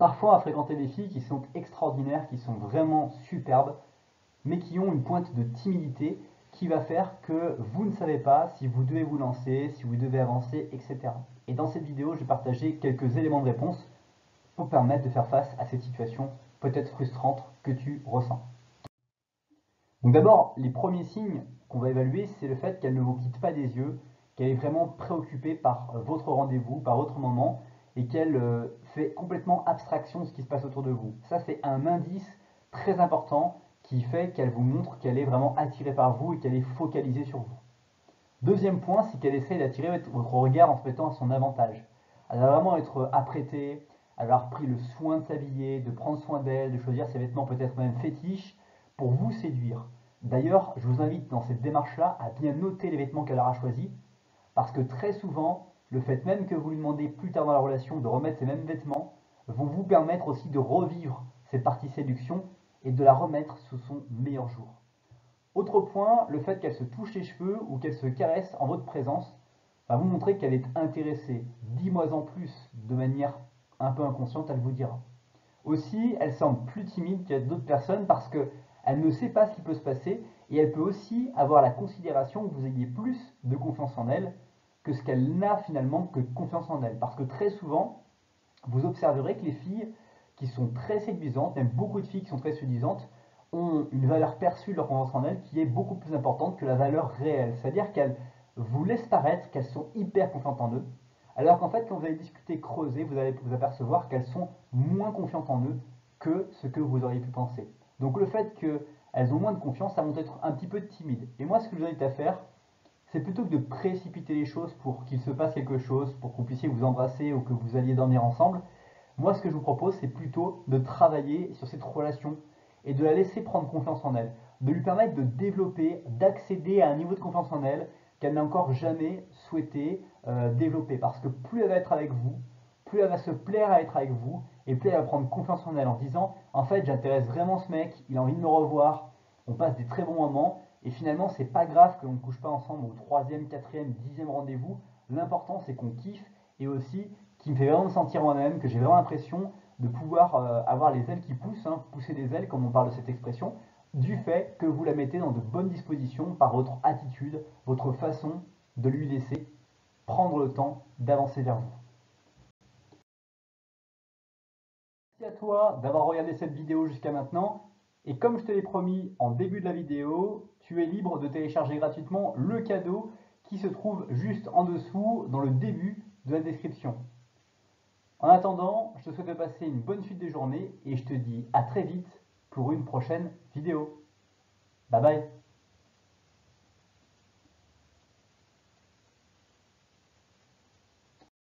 parfois à fréquenter des filles qui sont extraordinaires, qui sont vraiment superbes, mais qui ont une pointe de timidité qui va faire que vous ne savez pas si vous devez vous lancer, si vous devez avancer, etc. Et dans cette vidéo, je vais partager quelques éléments de réponse pour permettre de faire face à cette situation peut-être frustrante que tu ressens. Donc d'abord, les premiers signes qu'on va évaluer, c'est le fait qu'elle ne vous quitte pas des yeux, qu'elle est vraiment préoccupée par votre rendez-vous, par votre moment, et qu'elle fait complètement abstraction de ce qui se passe autour de vous. Ça, c'est un indice très important qui fait qu'elle vous montre qu'elle est vraiment attirée par vous et qu'elle est focalisée sur vous. Deuxième point, c'est qu'elle essaie d'attirer votre regard en se mettant à son avantage. Elle va vraiment être apprêtée, elle va avoir pris le soin de s'habiller, de prendre soin d'elle, de choisir ses vêtements peut-être même fétiches pour vous séduire. D'ailleurs, je vous invite dans cette démarche-là à bien noter les vêtements qu'elle aura choisis, parce que très souvent, le fait même que vous lui demandez plus tard dans la relation de remettre ces mêmes vêtements, vont vous permettre aussi de revivre cette partie séduction et de la remettre sous son meilleur jour. Autre point, le fait qu'elle se touche les cheveux ou qu'elle se caresse en votre présence va vous montrer qu'elle est intéressée. Dis-moi en plus, de manière un peu inconsciente, elle vous dira. Aussi, elle semble plus timide qu'il y a d'autres personnes parce qu'elle ne sait pas ce qui peut se passer et elle peut aussi avoir la considération que vous ayez plus de confiance en elle que ce qu'elle n'a finalement que confiance en elle. Parce que très souvent, vous observerez que les filles qui sont très séduisantes, même beaucoup de filles qui sont très séduisantes, ont une valeur perçue de leur confiance en elles qui est beaucoup plus importante que la valeur réelle. C'est-à-dire qu'elles vous laissent paraître qu'elles sont hyper confiantes en eux, alors qu'en fait, quand vous allez discuter, creuser, vous allez vous apercevoir qu'elles sont moins confiantes en eux que ce que vous auriez pu penser. Donc le fait qu'elles ont moins de confiance, ça montre être un petit peu timide. Et moi, ce que je vous invite à faire, c'est plutôt que de précipiter les choses pour qu'il se passe quelque chose, pour que vous puissiez vous embrasser ou que vous alliez dormir ensemble, moi, ce que je vous propose, c'est plutôt de travailler sur cette relation et de la laisser prendre confiance en elle, de lui permettre de développer, d'accéder à un niveau de confiance en elle qu'elle n'a encore jamais souhaité développer. Parce que plus elle va être avec vous, plus elle va se plaire à être avec vous, et plus elle va prendre confiance en elle en se disant, en fait, j'intéresse vraiment ce mec, il a envie de me revoir, on passe des très bons moments, et finalement, c'est pas grave que l'on ne couche pas ensemble au 3e, 4e, 10e rendez-vous. L'important, c'est qu'on kiffe et aussi qui me fait vraiment me sentir moi-même, que j'ai vraiment l'impression de pouvoir avoir les ailes qui poussent, hein, pousser des ailes, comme on parle de cette expression, du fait que vous la mettez dans de bonnes dispositions par votre attitude, votre façon de lui laisser prendre le temps d'avancer vers vous. Merci à toi d'avoir regardé cette vidéo jusqu'à maintenant. Et comme je te l'ai promis en début de la vidéo, tu es libre de télécharger gratuitement le cadeau qui se trouve juste en dessous dans le début de la description. En attendant, je te souhaite de passer une bonne suite de journée et je te dis à très vite pour une prochaine vidéo. Bye bye.